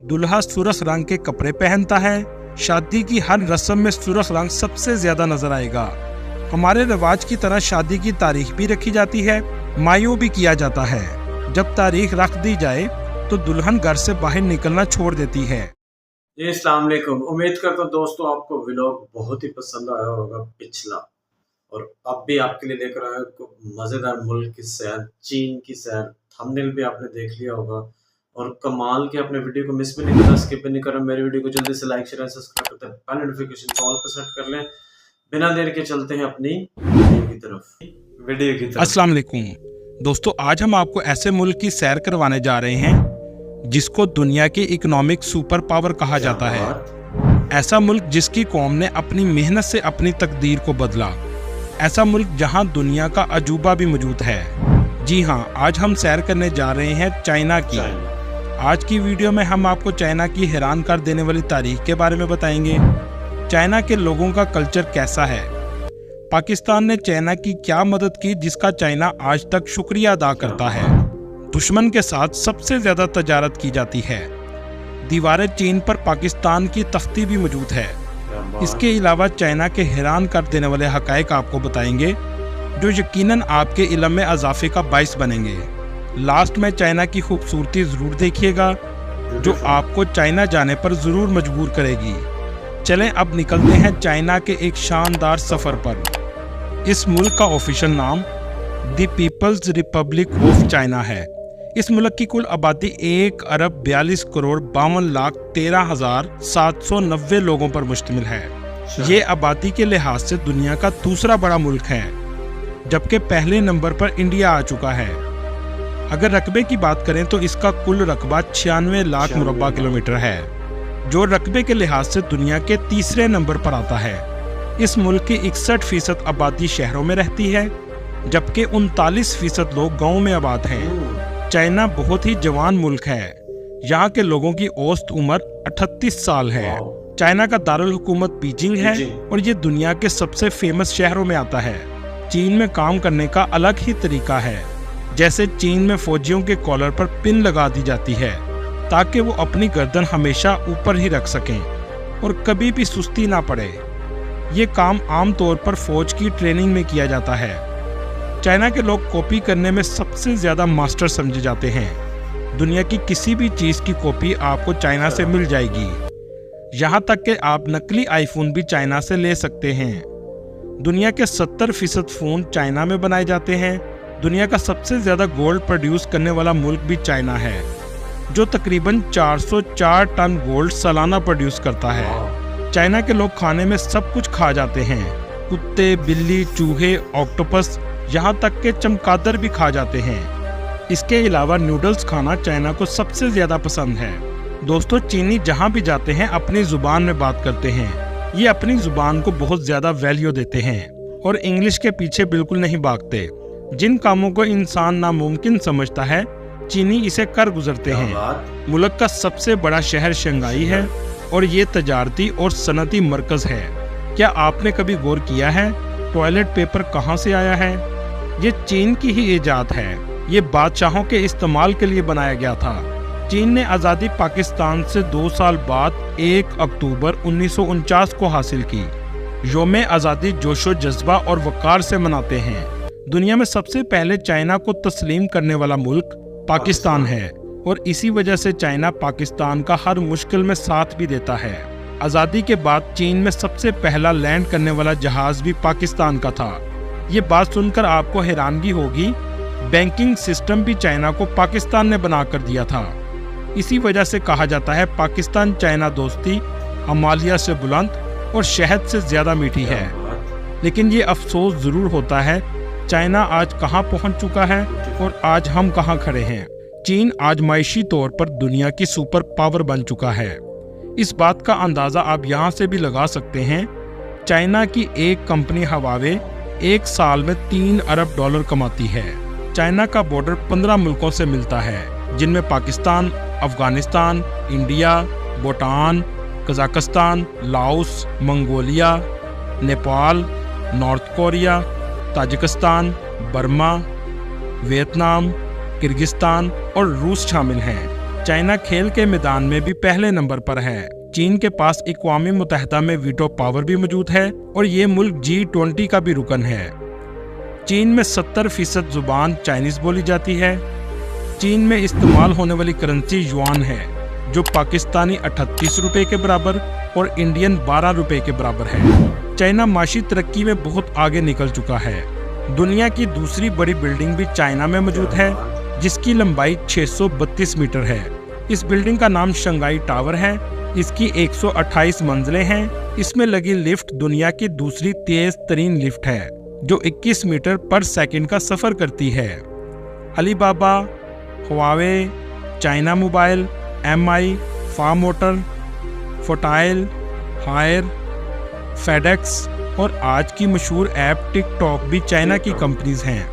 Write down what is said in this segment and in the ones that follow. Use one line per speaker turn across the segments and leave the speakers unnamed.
दुल्हा सुर्ख रंग के कपड़े पहनता है। शादी की हर रस्म में सुर्ख रंग सबसे ज्यादा नजर आएगा। हमारे रिवाज की तरह शादी की तारीख भी रखी जाती है, मायूं भी किया जाता है। जब तारीख रख दी जाए तो दुल्हन घर से बाहर निकलना छोड़ देती है।
जी अस्सलाम वालेकुम। उम्मीद करता हूँ दोस्तों आपको व्लॉग बहुत ही पसंद आया होगा पिछला, और अब भी आपके लिए लेकर आया मज़ेदार मुल्क की सैर, चीन की सैर। थंबनेल भी आपने देख लिया होगा और कमाल के अपने वीडियो को मिस भी नहीं करना, स्किप भी नहीं करना। मेरी वीडियो को जल्दी से लाइक शेयर सब्सक्राइब करते हैं, नोटिफिकेशन ऑल पर सेट कर लें। बिना देर के चलते हैं अपनी वीडियो की तरफ।
अस्सलाम वालेकुम दोस्तों, आज हम आपको ऐसे मुल्क की सैर करवाने जा रहे हैं जिसको दुनिया की इकोनॉमिक सुपर पावर कहा जाता है। ऐसा मुल्क जिसकी कौम ने अपनी मेहनत से अपनी तकदीर को बदला। ऐसा मुल्क जहां दुनिया का अजूबा भी मौजूद है। जी हां, आज हम सैर करने जा रहे हैं चाइना की। आज की वीडियो में हम आपको चाइना की हैरान कर देने वाली तारीख के बारे में बताएंगे। चाइना के लोगों का कल्चर कैसा है, पाकिस्तान ने चाइना की क्या मदद की जिसका चाइना आज तक शुक्रिया अदा करता है। दुश्मन के साथ सबसे ज्यादा तजारत की जाती है। दीवारें चीन पर पाकिस्तान की तख्ती भी मौजूद है। इसके अलावा चाइना के हैरान कर देने वाले हकायक आपको बताएंगे जो यकीनन आपके इल्म में इजाफे का बाइस बनेंगे। लास्ट में चाइना की खूबसूरती जरूर देखिएगा जो आपको चाइना जाने पर जरूर मजबूर करेगी। चलें अब निकलते हैं चाइना के एक शानदार सफर पर। इस मुल्क का ऑफिशियल नाम the people's republic of China है। इस मुल्क की कुल आबादी 1,42,62,13,790 लोगों पर मुश्तमिल है। ये आबादी के लिहाज से दुनिया का दूसरा बड़ा मुल्क है, जबकि पहले नंबर पर इंडिया आ चुका है। अगर रकबे की बात करें तो इसका कुल रकबा 96 लाख मुरब्बा किलोमीटर है, जो रकबे के लिहाज से दुनिया के तीसरे नंबर पर आता है। इस मुल्क की 61% आबादी शहरों में रहती है, जबकि 39% लोग गाँव में आबाद हैं। चाइना बहुत ही जवान मुल्क है। यहाँ के लोगों की औसत उम्र 38 साल है। चाइना का दारुल हुकूमत बीजिंग है और ये दुनिया के सबसे फेमस शहरों में आता है। चीन में काम करने का अलग ही तरीका है। जैसे चीन में फौजियों के कॉलर पर पिन लगा दी जाती है ताकि वो अपनी गर्दन हमेशा ऊपर ही रख सकें और कभी भी सुस्ती ना पड़े। ये काम आम तौर पर फौज की ट्रेनिंग में किया जाता है। चाइना के लोग कॉपी करने में सबसे ज्यादा मास्टर समझे जाते हैं। दुनिया की किसी भी चीज की कॉपी आपको चाइना से मिल जाएगी। यहाँ तक कि आप नकली आईफोन भी चाइना से ले सकते हैं। दुनिया के 70% फोन चाइना में बनाए जाते हैं। दुनिया का सबसे ज्यादा गोल्ड प्रोड्यूस करने वाला मुल्क भी चाइना है, जो तकरीबन 404 टन गोल्ड सालाना प्रोड्यूस करता है। चाइना के लोग खाने में सब कुछ खा जाते हैं। कुत्ते, बिल्ली, चूहे, ऑक्टोपस, यहाँ तक के चमगादड़ भी खा जाते हैं। इसके अलावा नूडल्स खाना चाइना को सबसे ज्यादा पसंद है। दोस्तों, चीनी जहाँ भी जाते हैं अपनी जुबान में बात करते हैं। ये अपनी जुबान को बहुत ज्यादा वैल्यू देते हैं और इंग्लिश के पीछे बिल्कुल नहीं भागते। जिन कामों को इंसान नामुमकिन समझता है, चीनी इसे कर गुजरते हैं। मुल्क का सबसे बड़ा शहर शंघाई है और ये तजारती और सनती मरकज है। क्या आपने कभी गौर किया है टॉयलेट पेपर कहाँ से आया है? ये चीन की ही इजाद है। ये बादशाहों के इस्तेमाल के लिए बनाया गया था। चीन ने आज़ादी पाकिस्तान से 2 साल बाद 1 अक्टूबर 1949 को हासिल की। योम आज़ादी जोशो जज्बा और वक़ार से मनाते हैं। दुनिया में सबसे पहले चाइना को तस्लीम करने वाला मुल्क पाकिस्तान है और इसी वजह से चाइना पाकिस्तान का हर मुश्किल में साथ भी देता है। आज़ादी के बाद चीन में सबसे पहला लैंड करने वाला जहाज भी पाकिस्तान का था। ये बात सुनकर आपको हैरानगी होगी, बैंकिंग सिस्टम भी चाइना को पाकिस्तान ने बना कर दिया था। इसी वजह से कहा जाता है पाकिस्तान चाइना दोस्ती हिमालय से बुलंद और शहद से ज्यादा मीठी है। लेकिन ये अफसोस जरूर होता है, चाइना आज कहाँ पहुँच चुका है और आज हम कहाँ खड़े हैं। चीन आज मायशी तौर पर दुनिया की सुपर पावर बन चुका है। इस बात का अंदाज़ा आप यहाँ से भी लगा सकते हैं। चाइना की एक कंपनी हवावे एक साल में $3 अरब कमाती है। चाइना का बॉर्डर 15 मुल्कों से मिलता है, जिनमें Pakistan, Afghanistan, India, Bhutan, Kazakhstan, Laos, Mongolia, Nepal, north Korea, Tajikistan, Burma, Vietnam, Kyrgyzstan और रूस शामिल हैं। चाइना खेल के मैदान में भी पहले नंबर पर है। चीन के पास अक़वाम मुत्तहिदा में वीटो पावर भी मौजूद है और ये मुल्क G20 का भी रुकन है। चीन में 70% जुबान चाइनीज बोली जाती है। चीन में इस्तेमाल होने वाली करेंसी युआन है, जो पाकिस्तानी 38 रुपए के बराबर और इंडियन 12 रुपए के बराबर है। चाइना माशी तरक्की में बहुत आगे निकल चुका है। दुनिया की दूसरी बड़ी बिल्डिंग भी चाइना में मौजूद है, जिसकी लंबाई 632 मीटर है। इस बिल्डिंग का नाम शंघाई टावर है। इसकी 128 मंजिलें हैं। इसमें लगी लिफ्ट दुनिया की दूसरी तेज तरीन लिफ्ट है, जो 21 मीटर पर सेकंड का सफर करती है। Alibaba, Huawei, China mobile, MI, फार्म मोटर, फोटाइल, हायर, फेडेक्स और आज की मशहूर ऐप टिकटॉक भी चाइना की कंपनीज हैं।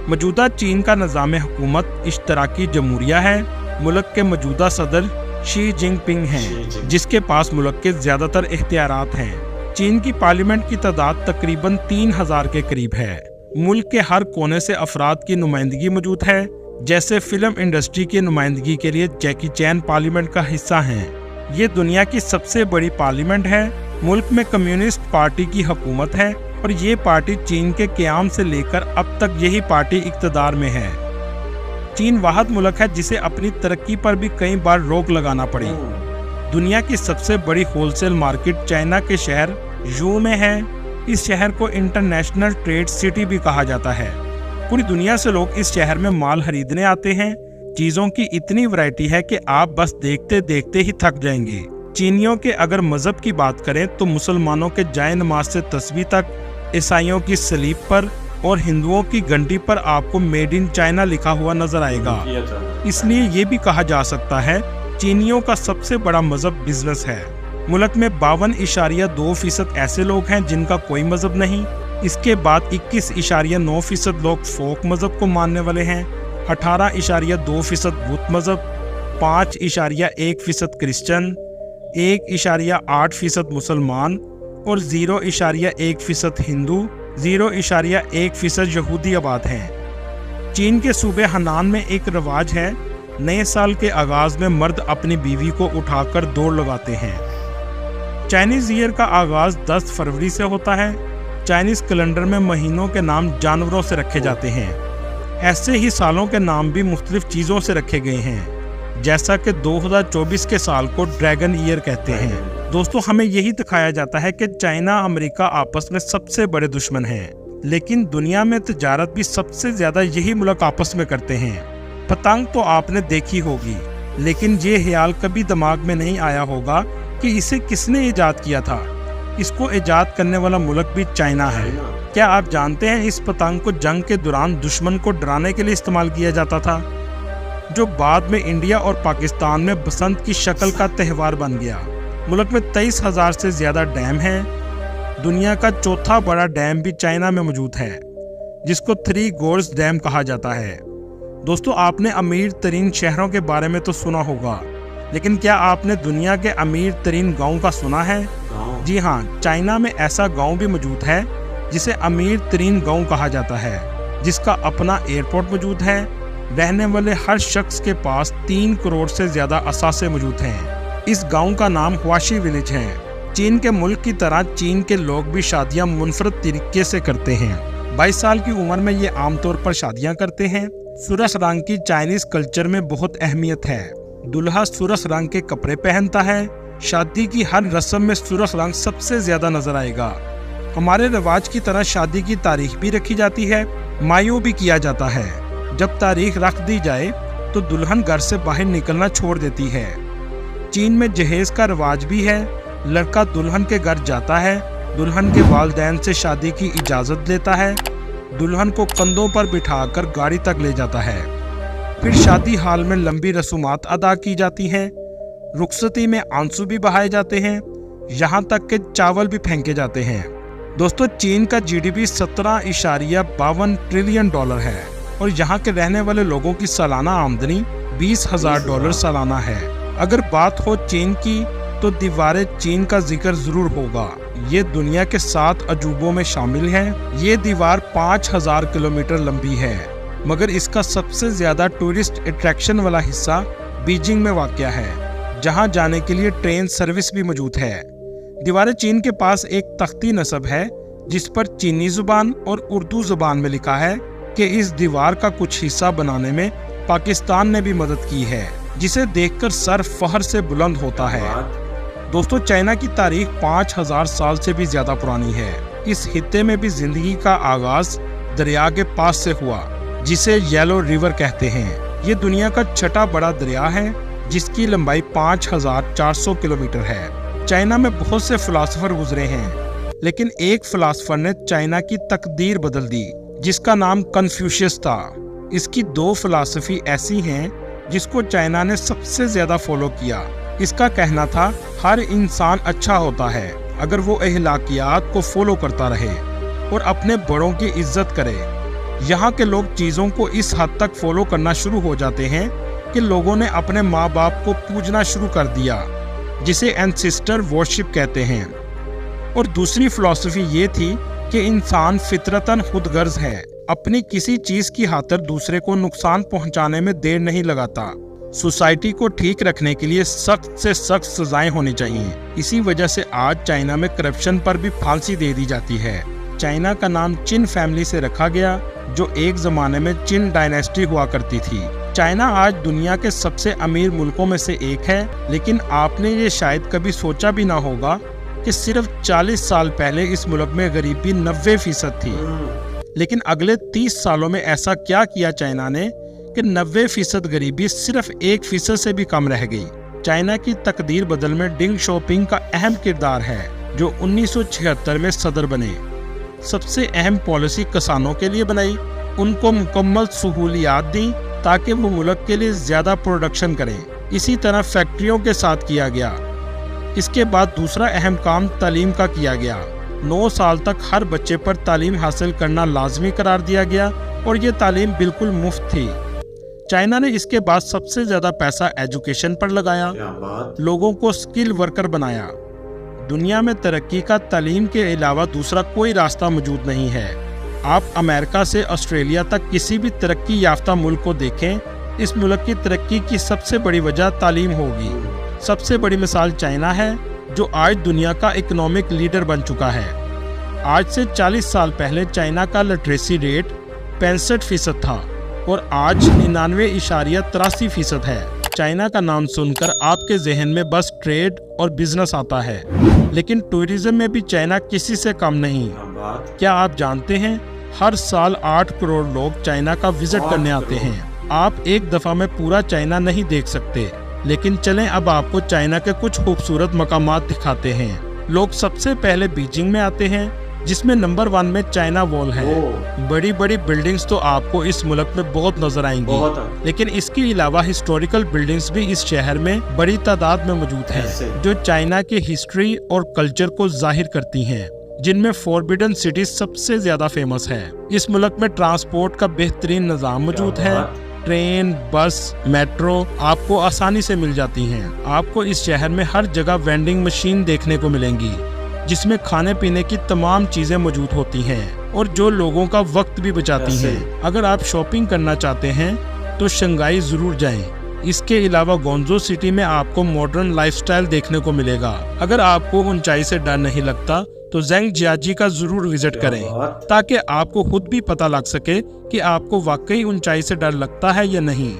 मौजूदा चीन का निज़ाम हुकूमत इश्तराकी जमहूरिया है। मुल्क के मौजूदा सदर शी जिनपिंग हैं, जिसके पास मुल्क के ज़्यादातर इख्तियारात हैं। चीन की पार्लियामेंट की तादाद तकरीबन 3000 के करीब है। मुल्क के हर कोने से अफराद की नुमाइंदगी मौजूद है। जैसे फिल्म इंडस्ट्री की नुमाइंदगी के लिए जैकी चैन पार्लियामेंट का हिस्सा हैं। ये दुनिया की सबसे बड़ी पार्लियामेंट है। मुल्क में कम्युनिस्ट पार्टी की हुकूमत है और ये पार्टी चीन के क़याम से लेकर अब तक यही पार्टी इक़्तिदार में है। चीन वाहिद मुल्क है जिसे अपनी तरक्की पर भी कई बार रोक लगाना पड़ी। दुनिया की सबसे बड़ी होलसेल मार्केट चाइना के शहर यू में है। इस शहर को इंटरनेशनल ट्रेड सिटी भी कहा जाता है। पूरी दुनिया से लोग इस शहर में माल खरीदने आते हैं। चीज़ों की इतनी वैरायटी है कि आप बस देखते देखते ही थक जाएंगे। चीनियों के अगर मज़हब की बात करें तो मुसलमानों के जाए नमाज से तस्बीह तक, ईसाइयों की सलीब पर और हिंदुओं की घंटी पर आपको मेड इन चाइना लिखा हुआ नजर आएगा। इसलिए ये भी कहा जा सकता है चीनियों का सबसे बड़ा मजहब बिजनेस है। मुल्क में 52.2% ऐसे लोग हैं जिनका कोई मजहब नहीं। इसके बाद 21.9% लोग फोक मजहब को मानने वाले हैं, 18.2% बुद्ध मजहब, 5.1% क्रिश्चियन, 1.8% मुसलमान और 0.1% हिंदू, 0.1% यहूदी आबाद हैं। चीन के सूबे हनान में एक रिवाज है, नए साल के आगाज में मर्द अपनी बीवी को उठाकर दौड़ लगाते हैं। चाइनीज ईयर का आगाज 10 फरवरी से होता है। चाइनीज कैलेंडर में महीनों के नाम जानवरों से रखे जाते हैं। ऐसे ही सालों के नाम भी मुख्तलिफ चीज़ों से रखे गए हैं, जैसा कि 2024 के साल को ड्रैगन ईयर कहते हैं। दोस्तों, हमें यही दिखाया जाता है कि चाइना अमेरिका आपस में सबसे बड़े दुश्मन हैं, लेकिन दुनिया में तिजारत भी सबसे ज़्यादा यही मुल्क आपस में करते हैं। पतंग तो आपने देखी होगी, लेकिन ये ख्याल कभी दिमाग में नहीं आया होगा कि इसे किसने ईजाद किया था। इसको ईजाद करने वाला मुल्क भी चाइना है। क्या आप जानते हैं इस पतंग को जंग के दौरान दुश्मन को डराने के लिए इस्तेमाल किया जाता था, जो बाद में इंडिया और पाकिस्तान में बसंत की शक्ल का त्यौहार बन गया। मुल्क में 23,000 से ज़्यादा डैम हैं। दुनिया का चौथा बड़ा डैम भी चाइना में मौजूद है, जिसको 3 गोर्स डैम कहा जाता है। दोस्तों, आपने अमीर तरीन शहरों के बारे में तो सुना होगा, लेकिन क्या आपने दुनिया के अमीर तरीन गाँव का सुना है? जी हाँ, चाइना में ऐसा गाँव भी मौजूद है जिसे अमीर तरीन गाँव कहा जाता है, जिसका अपना एयरपोर्ट मौजूद है। रहने वाले हर शख्स के पास 3 करोड़ से ज़्यादा असासे मौजूद हैं। इस गांव का नाम हुआशी विलेज है। चीन के मुल्क की तरह चीन के लोग भी शादियां मुनफरद तरीके से करते हैं। 22 साल की उम्र में ये आमतौर पर शादियां करते हैं। सुरख रंग की चाइनीज कल्चर में बहुत अहमियत है। दूल्हा सुरख रंग के कपड़े पहनता है। शादी की हर रस्म में सुरख रंग सबसे ज़्यादा नजर आएगा। हमारे रिवाज की तरह शादी की तारीख भी रखी जाती है। मायूं भी किया जाता है। जब तारीख रख दी जाए तो दुल्हन घर से बाहर निकलना छोड़ देती है। चीन में जहेज का रिवाज भी है। लड़का दुल्हन के घर जाता है, दुल्हन के वालिदैन से शादी की इजाज़त लेता है, दुल्हन को कंधों पर बिठाकर गाड़ी तक ले जाता है। फिर शादी हाल में लंबी रसूमात अदा की जाती हैं। रुखसती में आंसू भी बहाए जाते हैं, यहाँ तक कि चावल भी फेंके जाते हैं। दोस्तों, चीन का GDP $17.52 ट्रिलियन है और यहाँ के रहने वाले लोगों की सालाना आमदनी $20,000 सालाना है। अगर बात हो चीन की तो दीवारे चीन का जिक्र जरूर होगा। ये दुनिया के 7 अजूबों में शामिल है। ये दीवार 5000 किलोमीटर लंबी है, मगर इसका सबसे ज्यादा टूरिस्ट अट्रैक्शन वाला हिस्सा बीजिंग में वाक़या है, जहां जाने के लिए ट्रेन सर्विस भी मौजूद है। दीवार चीन के पास एक तख्ती नस्ब है जिस पर चीनी जुबान और उर्दू जुबान में लिखा है कि इस दीवार का कुछ हिस्सा बनाने में पाकिस्तान ने भी मदद की है, जिसे देखकर सर फख्र से बुलंद होता है। दोस्तों, चाइना की तारीख 5000 साल से भी ज्यादा पुरानी है। इस खित्ते में भी जिंदगी का आगाज दरिया के पास से हुआ, जिसे येलो रिवर कहते हैं। ये दुनिया का छठा बड़ा दरिया है जिसकी लंबाई 5400 किलोमीटर है। चाइना में बहुत से फिलासफर गुजरे हैं, लेकिन एक फिलासफर ने चाइना की तकदीर बदल दी, जिसका नाम कन्फ्यूशियस था। इसकी 2 फिलासफी ऐसी हैं जिसको चाइना ने सबसे ज्यादा फॉलो किया। इसका कहना था हर इंसान अच्छा होता है अगर वो अहलाकियात को फॉलो करता रहे और अपने बड़ों की इज्जत करे। यहाँ के लोग चीज़ों को इस हद तक फॉलो करना शुरू हो जाते हैं कि लोगों ने अपने माँ बाप को पूजना शुरू कर दिया, जिसे एंसेस्टर वर्शिप कहते हैं। और दूसरी फिलॉसफी ये थी कि इंसान फितरतन खुदगर्ज है, अपनी किसी चीज़ की खातिर दूसरे को नुकसान पहुँचाने में देर नहीं लगाता। सोसाइटी को ठीक रखने के लिए सख्त से सख्त सजाएं होनी चाहिए। इसी वजह से आज चाइना में करप्शन पर भी फांसी दे दी जाती है। चाइना का नाम चिन फैमिली से रखा गया, जो एक ज़माने में चिन डायनेस्टी हुआ करती थी। चाइना आज दुनिया के सबसे अमीर मुल्कों में से एक है, लेकिन आपने ये शायद कभी सोचा भी ना होगा कि सिर्फ 40 साल पहले इस मुल्क में गरीबी 90% थी। लेकिन अगले 30 सालों में ऐसा क्या किया चाइना ने कि 90% गरीबी सिर्फ 1% से भी कम रह गई। चाइना की तकदीर बदल में डिंग शॉपिंग का अहम किरदार है, जो 1976 में सदर बने। सबसे अहम पॉलिसी किसानों के लिए बनाई, उनको मुकम्मल सहूलियात दी ताकि वो मुल्क के लिए ज़्यादा प्रोडक्शन करें। इसी तरह फैक्ट्रियों के साथ किया गया। इसके बाद दूसरा अहम काम तालीम का किया गया। 9 साल तक हर बच्चे पर तालीम हासिल करना लाजमी करार दिया गया और ये तालीम बिल्कुल मुफ्त थी। चाइना ने इसके बाद सबसे ज़्यादा पैसा एजुकेशन पर लगाया, लोगों को स्किल वर्कर बनाया। दुनिया में तरक्की का तालीम के अलावा दूसरा कोई रास्ता मौजूद नहीं है। आप अमेरिका से ऑस्ट्रेलिया तक किसी भी तरक्की याफ्ता मुल्क को देखें, इस मुल्क की तरक्की की सबसे बड़ी वजह तालीम होगी। सबसे बड़ी मिसाल चाइना है, जो आज दुनिया का इकोनॉमिक लीडर बन चुका है। आज से 40 साल पहले चाइना का लिटरेसी रेट 65% था और आज 99.83% है। चाइना का नाम सुनकर आपके जहन में बस ट्रेड और बिजनेस आता है, लेकिन टूरिज्म में भी चाइना किसी से कम नहीं। क्या आप जानते हैं, हर साल 8 करोड़ लोग चाइना का विजिट करने आते हैं। आप एक दफा में पूरा चाइना नहीं देख सकते, लेकिन चलें अब आपको चाइना के कुछ खूबसूरत मकामात दिखाते हैं। लोग सबसे पहले बीजिंग में आते हैं, जिसमें नंबर 1 में चाइना वॉल है। बड़ी बड़ी बिल्डिंग्स तो आपको इस मुल्क में बहुत नजर आएंगी, लेकिन इसके अलावा हिस्टोरिकल बिल्डिंग्स भी इस शहर में बड़ी तादाद में मौजूद हैं, जो चाइना की हिस्ट्री और कल्चर को जाहिर करती हैं, जिनमें फॉरबिडन सिटी सबसे ज्यादा फेमस है। इस मुल्क में ट्रांसपोर्ट का बेहतरीन निजाम मौजूद है। ट्रेन, बस, मेट्रो आपको आसानी से मिल जाती हैं। आपको इस शहर में हर जगह वेंडिंग मशीन देखने को मिलेंगी, जिसमें खाने पीने की तमाम चीजें मौजूद होती हैं और जो लोगों का वक्त भी बचाती हैं। अगर आप शॉपिंग करना चाहते हैं तो शंघाई जरूर जाएं। इसके अलावा गोंजो सिटी में आपको मॉडर्न लाइफस्टाइल देखने को मिलेगा। अगर आपको ऊंचाई से डर नहीं लगता तो ज़ेंगजियाजी का जरूर विजिट करें, ताकि आपको खुद भी पता लग सके कि आपको वाकई ऊंचाई से डर लगता है या नहीं।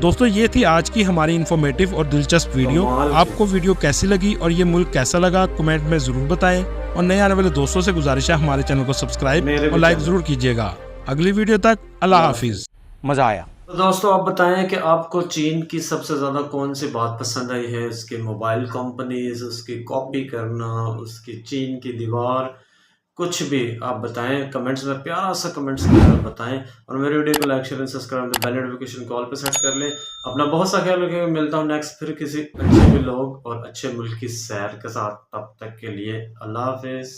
दोस्तों, ये थी आज की हमारी इन्फॉर्मेटिव और दिलचस्प वीडियो। आपको वीडियो कैसी लगी और ये मुल्क कैसा लगा कमेंट में जरूर बताएं, और नए आने वाले दोस्तों से गुजारिश है हमारे चैनल को सब्सक्राइब और लाइक जरूर कीजिएगा। अगली वीडियो तक अल्लाह हाफिज।
मजा आया।
तो दोस्तों, आप बताएं कि आपको चीन की सबसे ज़्यादा कौन सी बात पसंद आई है? उसकी मोबाइल कंपनीज, उसकी कॉपी करना, उसकी चीन की दीवार, कुछ भी आप बताएं कमेंट्स में, प्यारा सा कमेंट्स में बताएं। और मेरे वीडियो को like share and subscribe, bell notification कॉल पे सेट कर लें। अपना बहुत सा ख्याल रखें। मिलता हूँ नेक्स्ट फिर किसी अच्छे लोग और अच्छे मुल्क की सैर के साथ। तब तक के लिए अल्लाह हाफिज़।